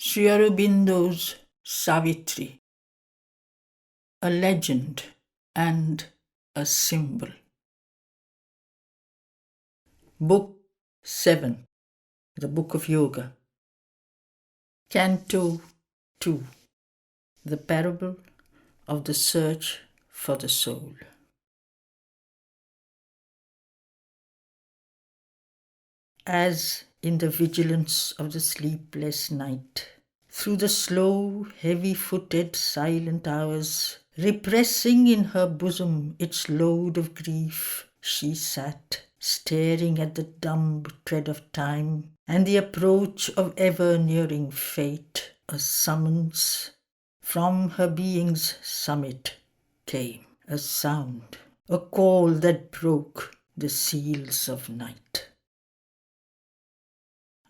Sri Aurobindo's Savitri, a legend and a symbol. Book 7, the Book of Yoga. Canto 2, the Parable of the Search for the Soul. As in the vigilance of the sleepless night, through the slow, heavy-footed, silent hours, repressing in her bosom its load of grief, she sat, staring at the dumb tread of time and the approach of ever-nearing fate. A summons from her being's summit came, a sound, a call that broke the seals of night.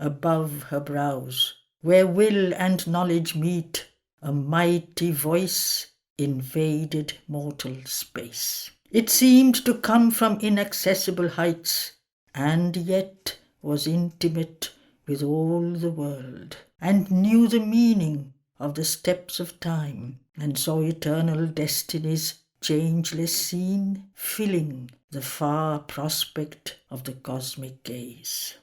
Above her brows, where will and knowledge meet, a mighty voice invaded mortal space. It seemed to come from inaccessible heights, and yet was intimate with all the world, and knew the meaning of the steps of time, and saw eternal destinies changeless seen, filling the far prospect of the cosmic gaze.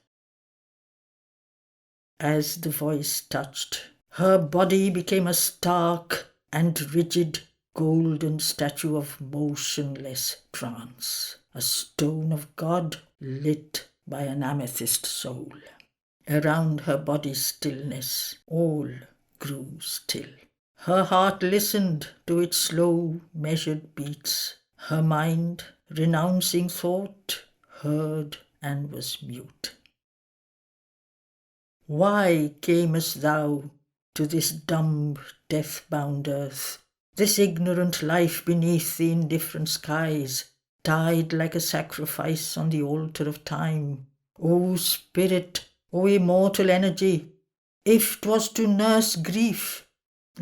As the voice touched, her body became a stark and rigid golden statue of motionless trance, a stone of God lit by an amethyst soul. Around her body's stillness, all grew still. Her heart listened to its slow, measured beats. Her mind, renouncing thought, heard and was mute. Why camest thou to this dumb, death-bound earth, this ignorant life beneath the indifferent skies, died like a sacrifice on the altar of time? O spirit, O immortal energy, if 'twas to nurse grief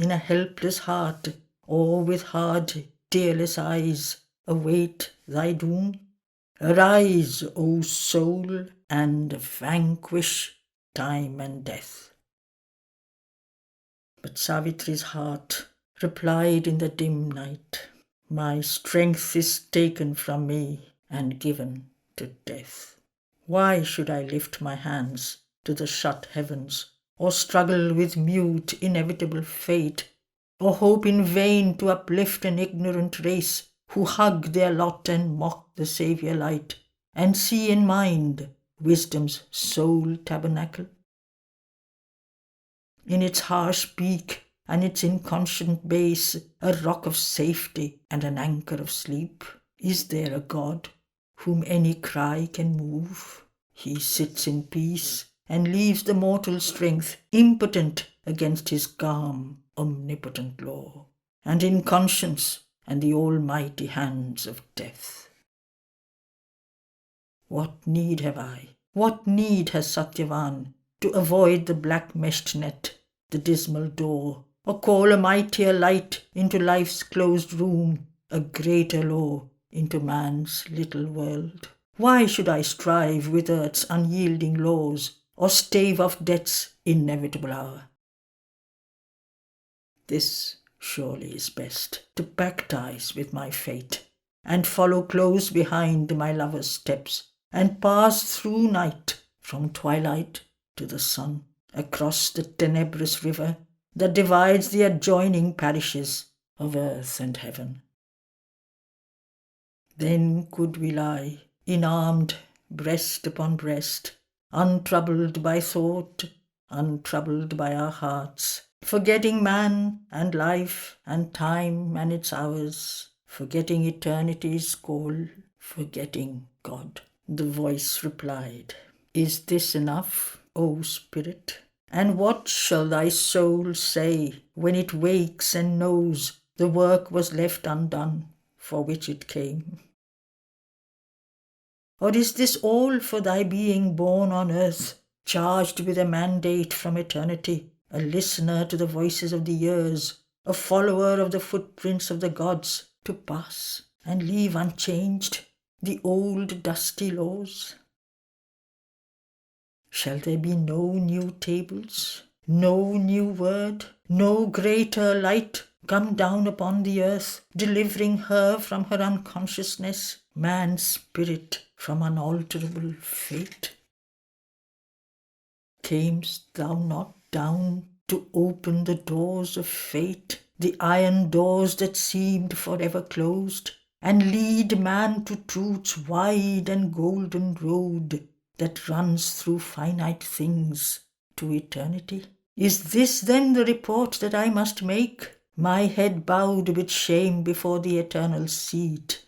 in a helpless heart, or with hard, tearless eyes await thy doom, arise, O soul, and vanquish time and death. But Savitri's heart replied in the dim night, my strength is taken from me and given to death. Why should I lift my hands to the shut heavens, or struggle with mute inevitable fate, or hope in vain to uplift an ignorant race who hug their lot and mock the Saviour light, and see in mind wisdom's sole tabernacle? In its harsh beak and its inconscient base, a rock of safety and an anchor of sleep, is there a God whom any cry can move? He sits in peace and leaves the mortal strength impotent against his calm, omnipotent law, and in conscience and the almighty hands of death. What need have I? What need has Satyavan to avoid the black-meshed net, the dismal door, or call a mightier light into life's closed room, a greater law into man's little world? Why should I strive with earth's unyielding laws, or stave off death's inevitable hour? This surely is best, to baptize with my fate, and follow close behind my lover's steps, and pass through night, from twilight to the sun, across the tenebrous river that divides the adjoining parishes of earth and heaven. Then could we lie, enarmed, breast upon breast, untroubled by thought, untroubled by our hearts, forgetting man and life and time and its hours, forgetting eternity's call, forgetting God. The voice replied, is this enough, O spirit? And what shall thy soul say when it wakes and knows the work was left undone for which it came? Or is this all for thy being born on earth, charged with a mandate from eternity, a listener to the voices of the years, a follower of the footprints of the gods, to pass and leave unchanged the old dusty laws? Shall there be no new tables, No new word, no greater light come down upon the earth, delivering her from her unconsciousness, man's spirit from unalterable fate? Camest thou not down to open the doors of fate, the iron doors that seemed forever closed, and lead man to truth's wide and golden road that runs through finite things to eternity? Is this then the report that I must make, my head bowed with shame before the eternal seat?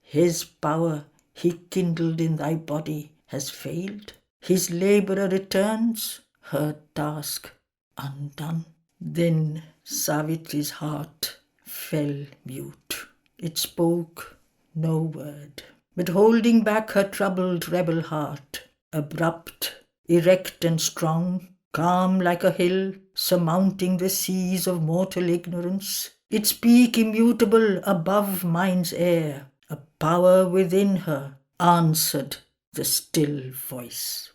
His power he kindled in thy body has failed. His labourer returns, her task undone. Then Savitri's heart fell mute. It spoke no word, but holding back her troubled rebel heart, abrupt, erect and strong, calm like a hill, surmounting the seas of mortal ignorance, its peak immutable above mind's air, a power within her answered the still voice.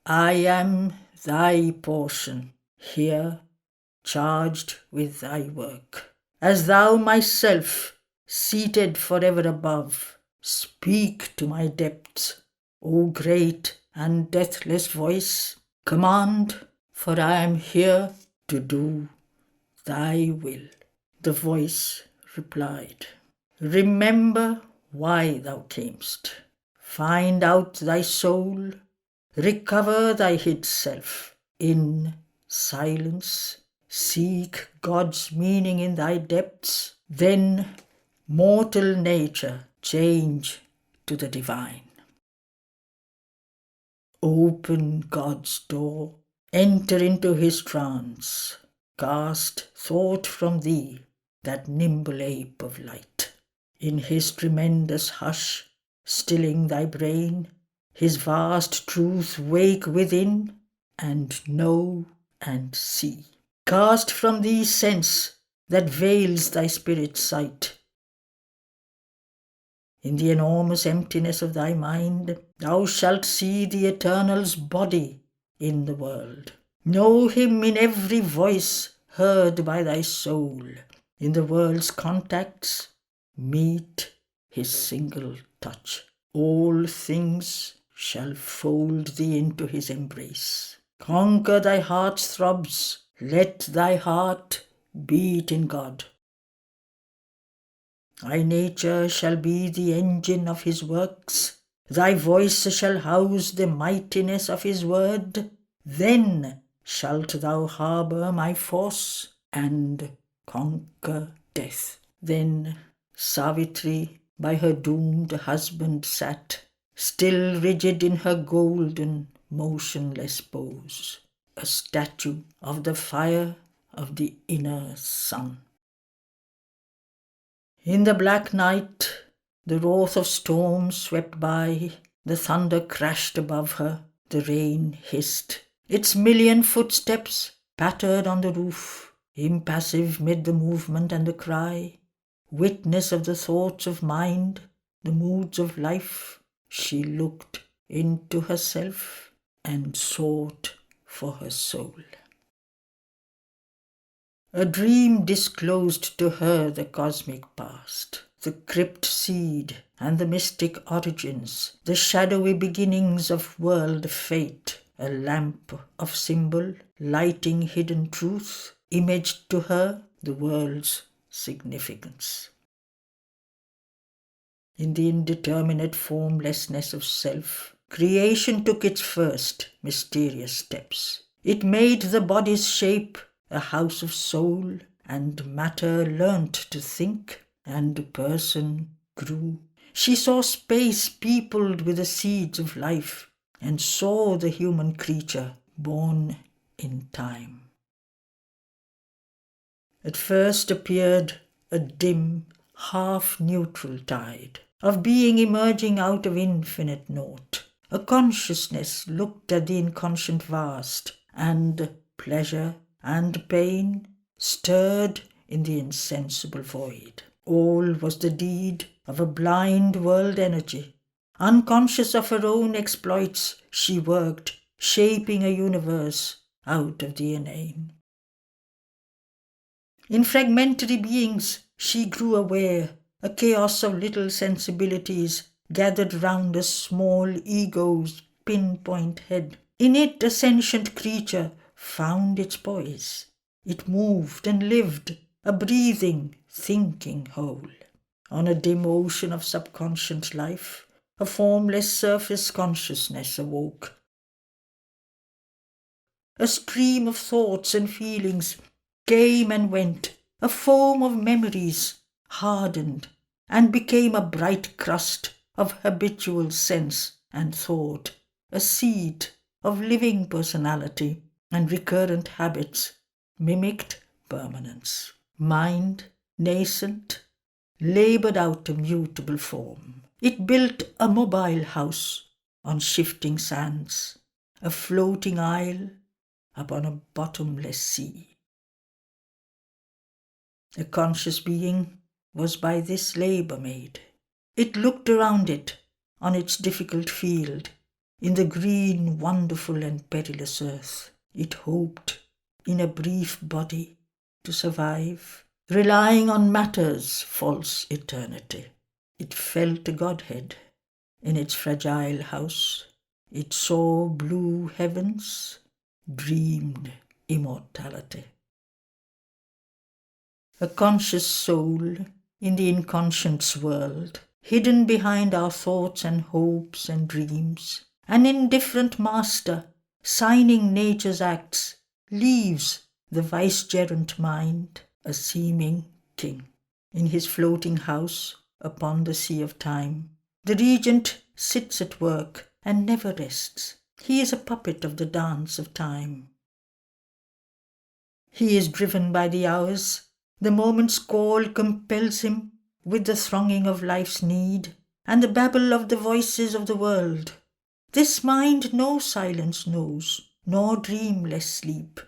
I am thy portion, here charged with thy work. As thou myself, seated forever above, speak to my depths, O great and deathless voice, command, for I am here to do thy will. The voice replied, remember why thou camest. Find out thy soul, recover thy hid self. In silence, seek God's meaning in thy depths. Then mortal nature change to the divine. Open God's door, enter into his trance, cast thought from thee, that nimble ape of light. In his tremendous hush, stilling thy brain, his vast truth wake within, and know and see. Cast from thee sense that veils thy spirit's sight. In the enormous emptiness of thy mind, thou shalt see the Eternal's body in the world. Know him in every voice heard by thy soul. In the world's contacts, meet his single touch. All things shall fold thee into his embrace. Conquer thy heart's throbs, let thy heart beat in God. Thy nature shall be the engine of his works, thy voice shall house the mightiness of his word. Then shalt thou harbour my force and conquer death. Then Savitri by her doomed husband sat, still rigid in her golden, motionless pose, a statue of the fire of the inner sun. In the black night, the wrath of storm swept by, the thunder crashed above her, the rain hissed. Its million footsteps pattered on the roof, impassive mid the movement and the cry. Witness of the thoughts of mind, the moods of life, she looked into herself and sought for her soul. A dream disclosed to her the cosmic past, the crypt seed and the mystic origins, the shadowy beginnings of world fate, a lamp of symbol lighting hidden truth, imaged to her the world's significance. In the indeterminate formlessness of self, creation took its first mysterious steps. It made the body's shape a house of soul, and matter learnt to think, and person grew. She saw space peopled with the seeds of life, and saw the human creature born in time. At first appeared a dim, half-neutral tide of being emerging out of infinite naught. A consciousness looked at the inconscient vast, and pleasure and pain stirred in the insensible void. All was the deed of a blind world energy. Unconscious of her own exploits, she worked shaping a universe out of the inane. In fragmentary beings she grew aware, a chaos of little sensibilities gathered round a small ego's pinpoint head. In it a sentient creature found its poise. It moved and lived, a breathing, thinking whole. On a dim ocean of subconscious life, a formless surface consciousness awoke. A stream of thoughts and feelings came and went, a foam of memories hardened and became a bright crust of habitual sense and thought, a seed of living personality and recurrent habits mimicked permanence. Mind, nascent, laboured out a mutable form. It built a mobile house on shifting sands, a floating isle upon a bottomless sea. A conscious being was by this labour made. It looked around it on its difficult field, in the green, wonderful and perilous earth. It hoped, in a brief body, to survive, relying on matter's false eternity. It felt a Godhead in its fragile house. It saw blue heavens, dreamed immortality. A conscious soul in the inconscious world, hidden behind our thoughts and hopes and dreams, an indifferent master, signing nature's acts, leaves the vicegerent mind, a seeming king. In his floating house upon the sea of time, the regent sits at work and never rests. He is a puppet of the dance of time. He is driven by the hours. The moment's call compels him with the thronging of life's need and the babble of the voices of the world. This mind no silence knows, nor dreamless sleep.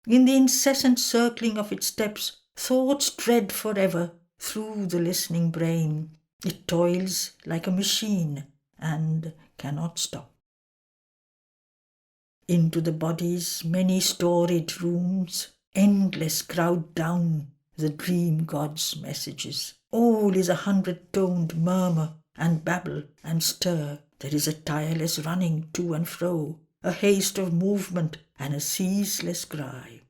In the incessant circling of its steps, thoughts tread forever through the listening brain. It toils like a machine and cannot stop. Into the body's many storied rooms, endless crowd down the dream god's messages. All is a 100-toned murmur and babble and stir. There is a tireless running to and fro, a haste of movement and a ceaseless cry.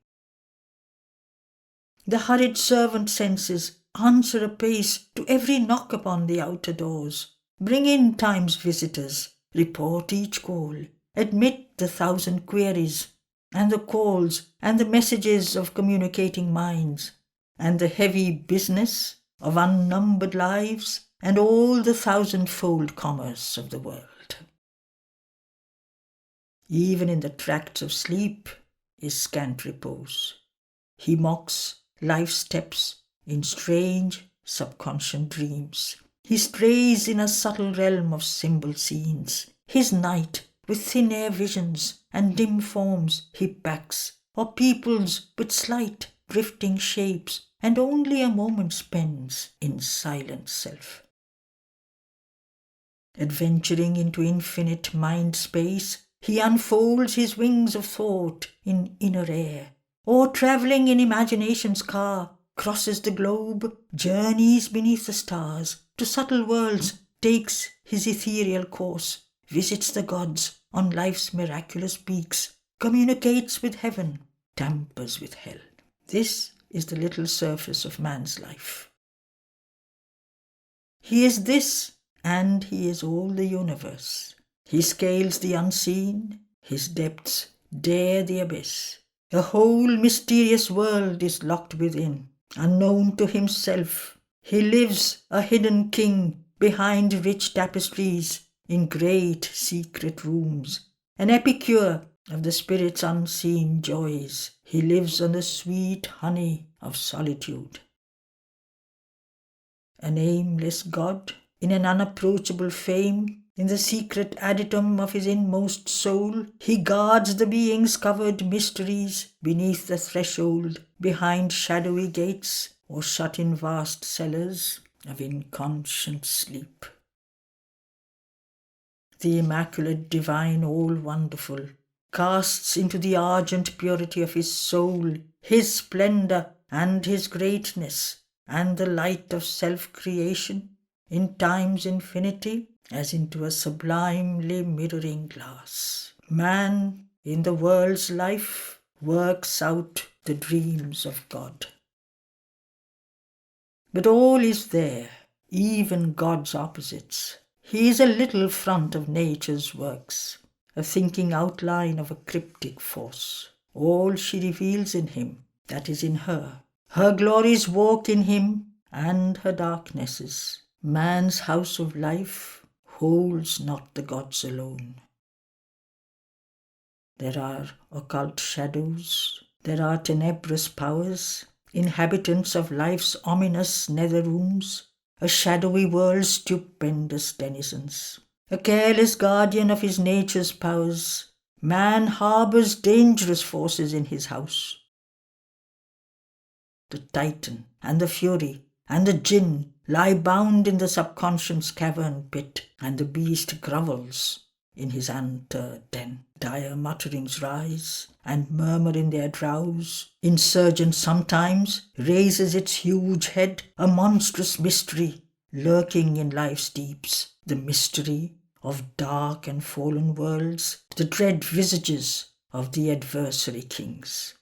The hurried servant senses answer apace to every knock upon the outer doors. Bring in time's visitors, report each call, admit the 1,000 queries, and the calls and the messages of communicating minds, and the heavy business of unnumbered lives, and all the 1,000-fold commerce of the world. Even in the tracts of sleep is scant repose. He mocks life's steps in strange subconscious dreams. He strays in a subtle realm of symbol scenes. His night with thin air visions and dim forms he packs, or peoples with slight drifting shapes, and only a moment spends in silent self. Adventuring into infinite mind space, he unfolds his wings of thought in inner air, or travelling in imagination's car, crosses the globe, journeys beneath the stars, to subtle worlds takes his ethereal course, visits the gods on life's miraculous peaks, communicates with heaven, tampers with hell. This is the little surface of man's life. He is this, and he is all the universe. He scales the unseen, his depths dare the abyss. A whole mysterious world is locked within, unknown to himself. He lives a hidden king behind rich tapestries in great secret rooms, an epicure of the spirit's unseen joys. He lives on the sweet honey of solitude. A nameless God in an unapproachable fame, in the secret adytum of his inmost soul, he guards the being's covered mysteries beneath the threshold, behind shadowy gates, or shut in vast cellars of inconscient sleep. The immaculate divine all-wonderful casts into the argent purity of his soul his splendour and his greatness, and the light of self-creation in time's infinity, as into a sublimely mirroring glass. Man, in the world's life, works out the dreams of God. But all is there, even God's opposites. He is a little front of nature's works, a thinking outline of a cryptic force. All she reveals in him, that is in her. Her glories walk in him, and her darknesses. Man's house of life holds not the gods alone. There are occult shadows, there are tenebrous powers, inhabitants of life's ominous nether rooms, a shadowy world's stupendous denizens. A careless guardian of his nature's powers, man harbours dangerous forces in his house. The Titan and the Fury and the Jinn lie bound in the subconscious cavern pit, and the beast grovels in his ant den. Dire mutterings rise and murmur in their drowse. Insurgent sometimes raises its huge head, a monstrous mystery lurking in life's deeps, the mystery of dark and fallen worlds, the dread visages of the adversary kings.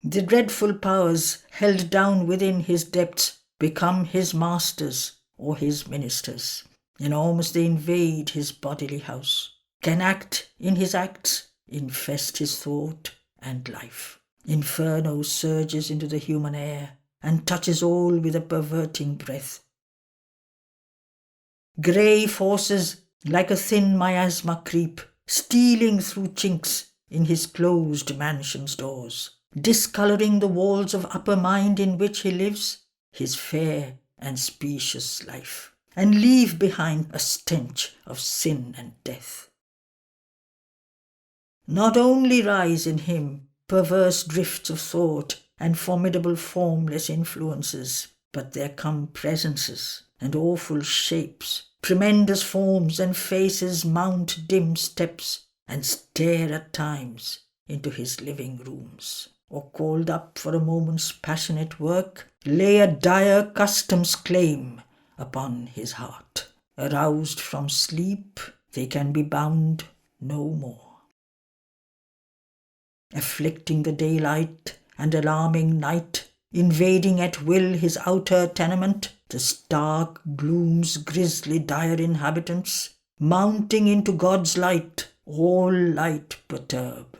The dreadful powers held down within his depths become his masters or his ministers. Enormous they invade his bodily house, can act in his acts, infest his thought and life. Inferno surges into the human air and touches all with a perverting breath. Grey forces like a thin miasma creep, stealing through chinks in his closed mansion's doors, discolouring the walls of upper mind in which he lives, his fair and specious life, and leave behind a stench of sin and death. Not only rise in him perverse drifts of thought and formidable formless influences, but there come presences and awful shapes, tremendous forms and faces mount dim steps and stare at times into his living rooms, or called up for a moment's passionate work, lay a dire custom's claim upon his heart. Aroused from sleep, they can be bound no more. Afflicting the daylight and alarming night, invading at will his outer tenement, the stark gloom's grisly dire inhabitants, mounting into God's light, all light perturb.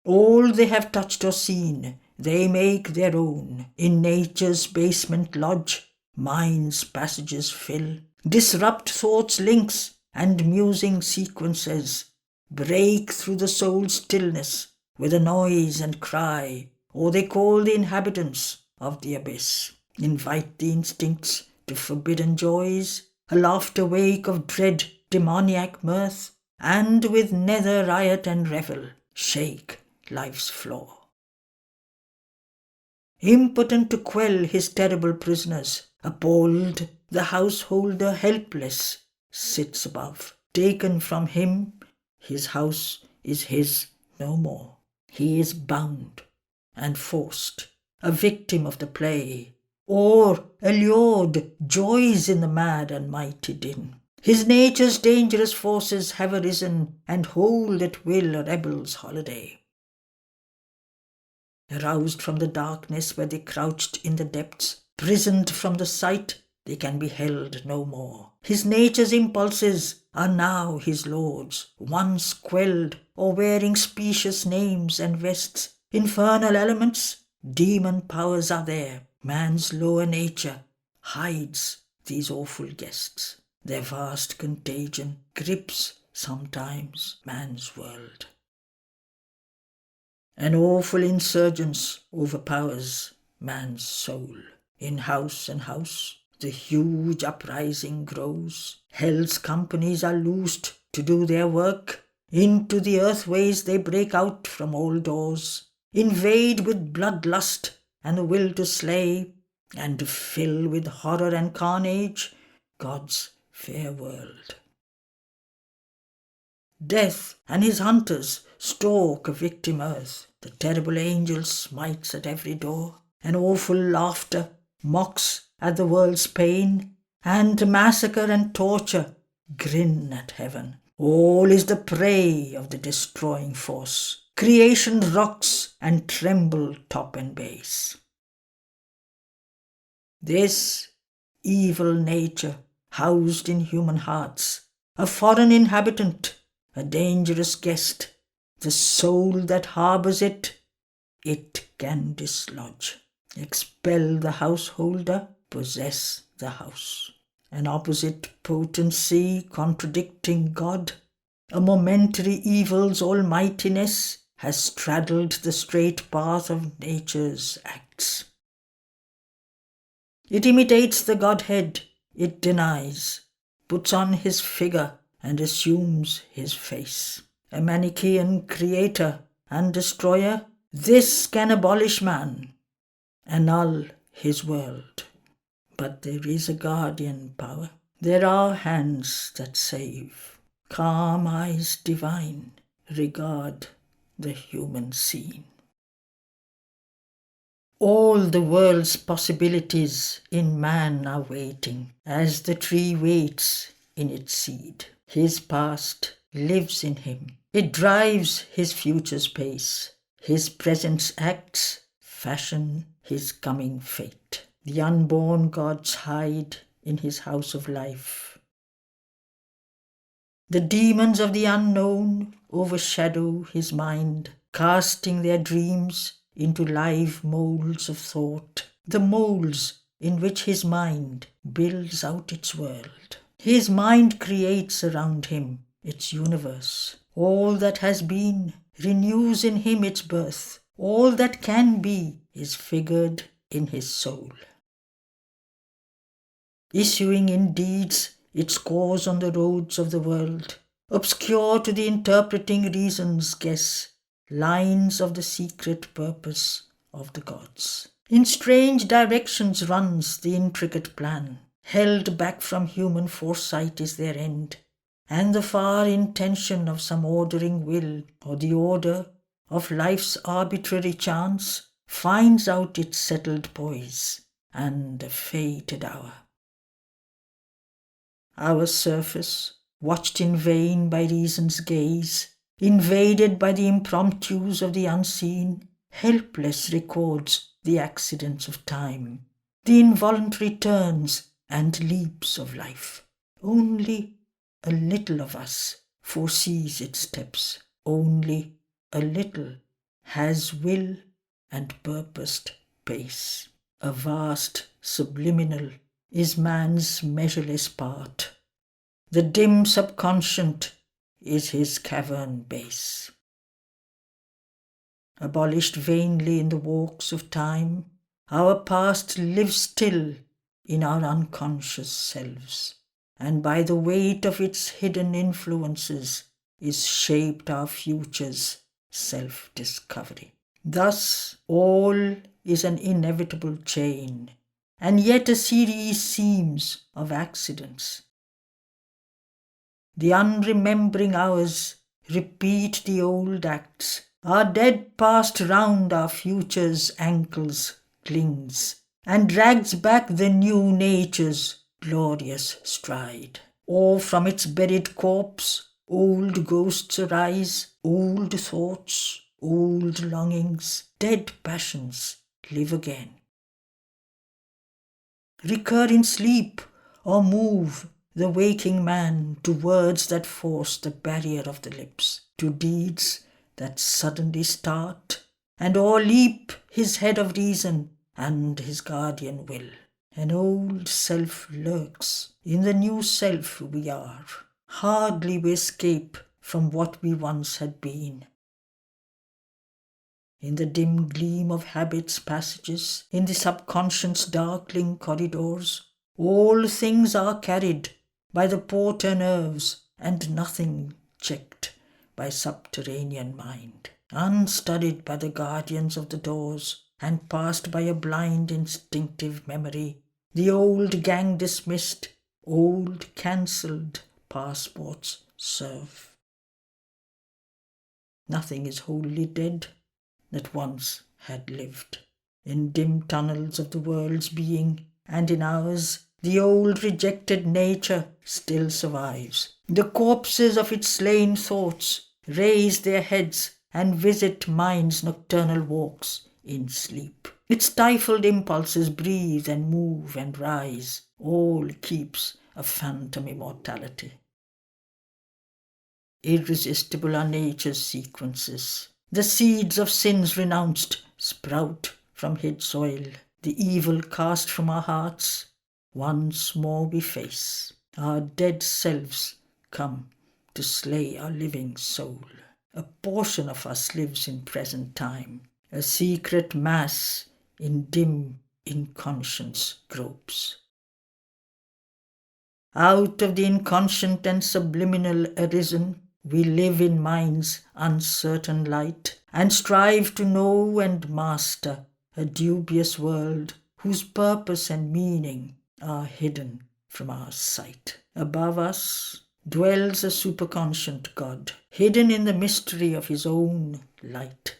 All they have touched or seen, they make their own. In nature's basement lodge, mind's passages fill, disrupt thought's links and musing sequences, break through the soul's stillness with a noise and cry, or they call the inhabitants of the abyss, invite the instincts to forbidden joys, a laughter wake of dread demoniac mirth, and with nether riot and revel shake life's floor. Impotent to quell his terrible prisoners, appalled, the householder helpless sits above. Taken from him, his house is his no more. He is bound and forced, a victim of the play, or, allured, joys in the mad and mighty din. His nature's dangerous forces have arisen and hold at will a rebel's holiday. Aroused from the darkness where they crouched in the depths, prisoned from the sight, they can be held no more. His nature's impulses are now his lords, once quelled or wearing specious names and vests. Infernal elements, demon powers are there. Man's lower nature hides these awful guests. Their vast contagion grips sometimes man's world. An awful insurgence overpowers man's soul. In house and house, the huge uprising grows. Hell's companies are loosed to do their work. Into the earthways they break out from all doors, invade with bloodlust and the will to slay, and to fill with horror and carnage God's fair world. Death and his hunters stalk a victim earth. The terrible angel smites at every door, and awful laughter mocks at the world's pain, and massacre and torture grin at heaven. All is the prey of the destroying force. Creation rocks and tremble top and base. This evil nature, housed in human hearts, a foreign inhabitant, a dangerous guest, the soul that harbours it can dislodge. Expel the householder, possess the house. An opposite potency contradicting God, a momentary evil's almightiness has straddled the straight path of nature's acts. It imitates the Godhead, it denies, puts on his figure and assumes his face. A Manichaean creator and destroyer, this can abolish man, annul his world. But there is a guardian power. There are hands that save. Calm eyes divine regard the human scene. All the world's possibilities in man are waiting, as the tree waits in its seed. His past lives in him. It drives his future's pace. His present's acts fashion his coming fate. The unborn gods hide in his house of life. The demons of the unknown overshadow his mind, casting their dreams into live moulds of thought, the moulds in which his mind builds out its world. His mind creates around him its universe. All that has been renews in him its birth. All that can be is figured in his soul. Issuing in deeds its course on the roads of the world, obscure to the interpreting reason's guess, lines of the secret purpose of the gods. In strange directions runs the intricate plan, held back from human foresight is their end, and the far intention of some ordering will, or the order of life's arbitrary chance, finds out its settled poise and a fated hour. Our surface, watched in vain by reason's gaze, invaded by the impromptus of the unseen, helpless records the accidents of time, the involuntary turns and leaps of life. Only a little of us foresees its steps. Only a little has will and purposed pace. A vast subliminal is man's measureless part. The dim subconscient is his cavern base. Abolished vainly in the walks of time, our past lives still in our unconscious selves, and by the weight of its hidden influences is shaped our future's self-discovery. Thus all is an inevitable chain, and yet a series seems of accidents. The unremembering hours repeat the old acts. Our dead past round our future's ankles clings, and drags back the new nature's glorious stride. Or from its buried corpse old ghosts arise, old thoughts, old longings, dead passions live again. Recur in sleep, or move the waking man to words that force the barrier of the lips, to deeds that suddenly start and o'erleap his head of reason and his guardian will. An old self lurks in the new self we are. Hardly we escape from what we once had been. In the dim gleam of habit's passages, in the subconscious's darkling corridors, all things are carried by the porter nerves, and nothing checked by subterranean mind, unstudied by the guardians of the doors, and passed by a blind instinctive memory. The old gang dismissed, old cancelled passports serve. Nothing is wholly dead that once had lived. In dim tunnels of the world's being, and in ours, the old rejected nature still survives. The corpses of its slain thoughts raise their heads and visit mind's nocturnal walks in sleep. Its stifled impulses breathe and move and rise. All keeps a phantom immortality. Irresistible are nature's sequences. The seeds of sins renounced sprout from hid soil. The evil cast from our hearts once more we face. Our dead selves come to slay our living soul. A portion of us lives in present time. A secret mass in dim inconscience gropes. Out of the inconscient and subliminal arisen, we live in mind's uncertain light, and strive to know and master a dubious world whose purpose and meaning are hidden from our sight. Above us dwells a superconscient God, hidden in the mystery of his own light.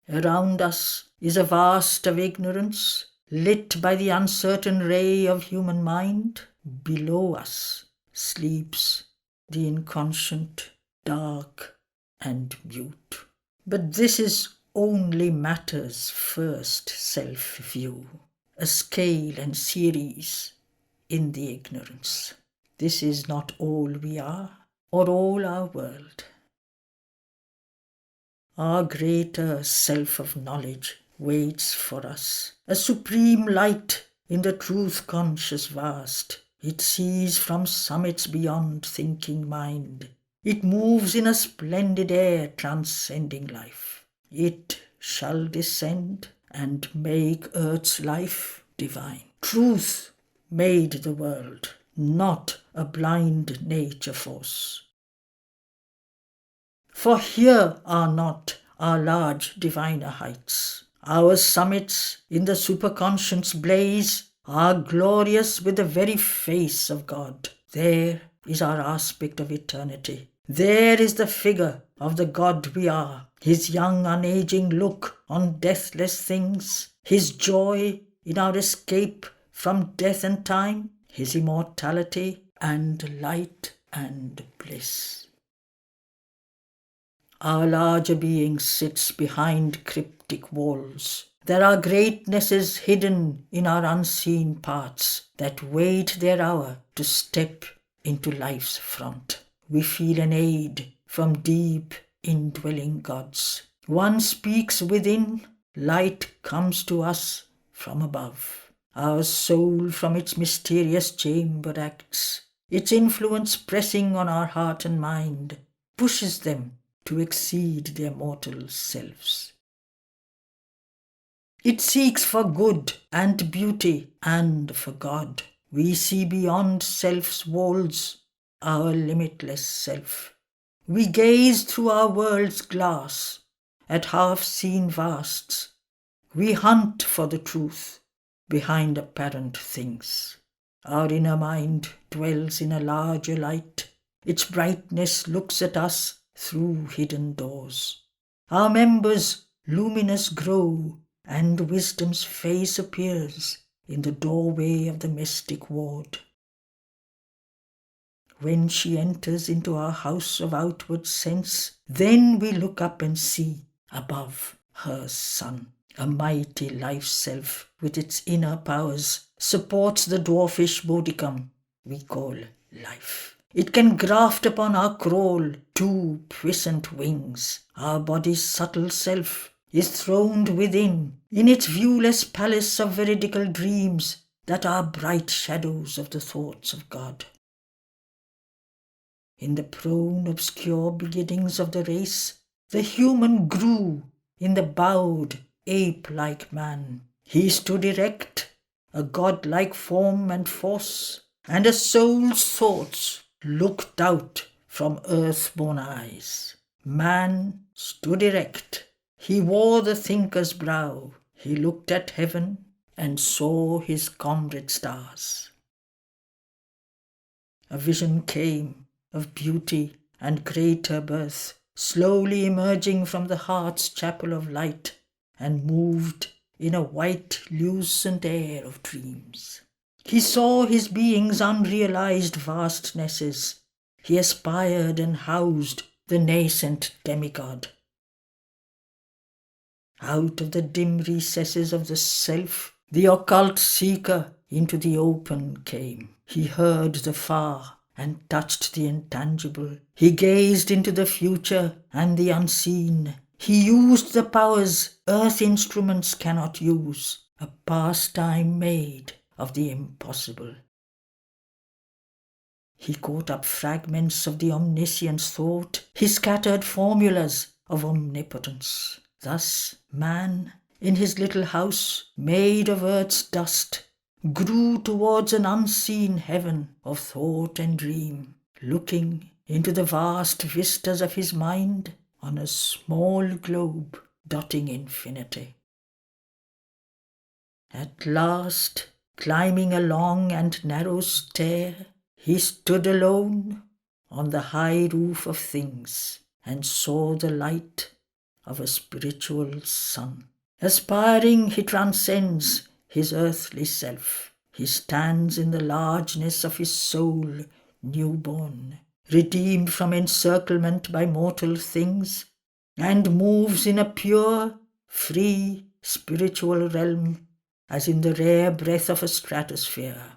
Around us is a vast of ignorance, lit by the uncertain ray of human mind. Below us sleeps the inconscient, dark and mute. But this is only matter's first self-view, a scale and series in the ignorance. This is not all we are, or all our world. Our greater self of knowledge waits for us, a supreme light in the truth-conscious vast. It sees from summits beyond thinking mind. It moves in a splendid air transcending life. It shall descend and make earth's life divine. Truth made the world, not a blind nature force. For here are not our large diviner heights. Our summits in the superconscience blaze are glorious with the very face of God. There is our aspect of eternity. There is the figure of the God we are, his young unaging look on deathless things, his joy in our escape from death and time, his immortality and light and bliss. Our larger being sits behind cryptic walls. There are greatnesses hidden in our unseen parts that wait their hour to step into life's front. We feel an aid from deep indwelling gods. One speaks within, light comes to us from above. Our soul from its mysterious chamber acts, its influence pressing on our heart and mind, pushes them to exceed their mortal selves. It seeks for good and beauty and for God. We see beyond self's walls our limitless self. We gaze through our world's glass at half-seen vasts. We hunt for the truth behind apparent things. Our inner mind dwells in a larger light. Its brightness looks at us through hidden doors. Our members luminous grow, and wisdom's face appears in the doorway of the mystic ward. When she enters into our house of outward sense, then we look up and see above her sun. A mighty life-self with its inner powers supports the dwarfish bodicum we call life. It can graft upon our crawl 2 puissant wings. Our body's subtle self is throned within, in its viewless palace of veridical dreams that are bright shadows of the thoughts of God. In the prone, obscure beginnings of the race, the human grew in the bowed, ape-like man. He stood erect, a god-like form and force, and a soul's thoughts looked out from earth-born eyes. Man stood erect. He wore the thinker's brow. He looked at heaven and saw his comrade stars. A vision came of beauty and greater birth. slowly emerging from the heart's chapel of light, and moved in a white, lucent air of dreams. He saw his being's unrealized vastnesses. He aspired and housed the nascent demigod. Out of the dim recesses of the self, the occult seeker into the open came. He heard the far and touched the intangible. He gazed into the future and the unseen. He used the powers earth instruments cannot use, a pastime made of the impossible. He caught up fragments of the omniscient's thought, he scattered formulas of omnipotence. Thus man, in his little house made of earth's dust, grew towards an unseen heaven of thought and dream, looking into the vast vistas of his mind on a small globe dotting infinity. At last, climbing a long and narrow stair, he stood alone on the high roof of things and saw the light of a spiritual sun. Aspiring, he transcends his earthly self. He stands in the largeness of his soul, newborn, redeemed from encirclement by mortal things, and moves in a pure, free, spiritual realm, as in the rare breath of a stratosphere.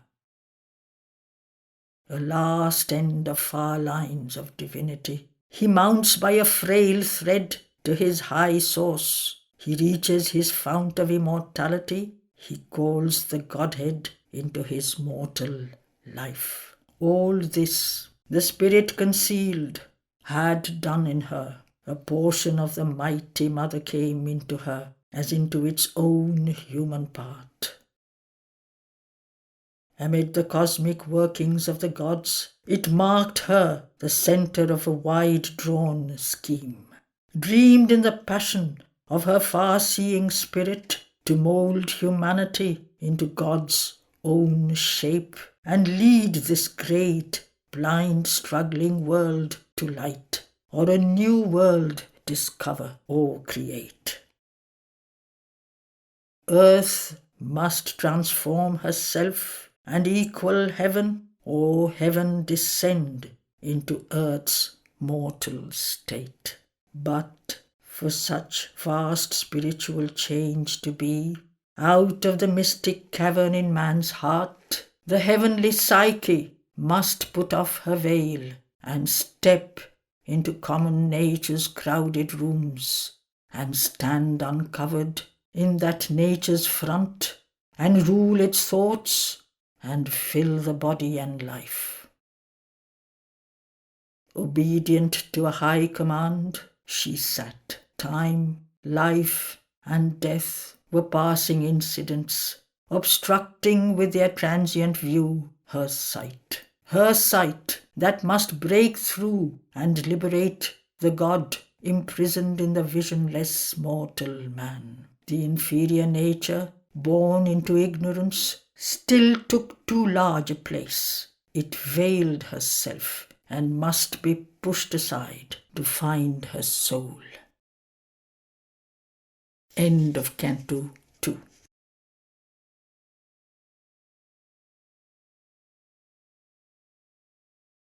A last end of far lines of divinity. He mounts by a frail thread to his high source. He reaches his fount of immortality. He calls the Godhead into his mortal life. All this the Spirit concealed had done in her. A portion of the mighty Mother came into her as into its own human part. Amid the cosmic workings of the gods, it marked her the centre of a wide-drawn scheme, dreamed in the passion of her far-seeing spirit to mould humanity into God's own shape and lead this great, blind, struggling world to light, or a new world discover or create. Earth must transform herself and equal heaven, or heaven descend into earth's mortal state. But for such vast spiritual change to be, out of the mystic cavern in man's heart, the heavenly psyche must put off her veil and step into common nature's crowded rooms, and stand uncovered in that nature's front, and rule its thoughts, and fill the body and life. Obedient to a high command, she sat. Time, life, and death were passing incidents, obstructing with their transient view her sight. Her sight that must break through and liberate the God imprisoned in the visionless mortal man. The inferior nature, born into ignorance, still took too large a place. It veiled herself and must be pushed aside to find her soul. End of Canto.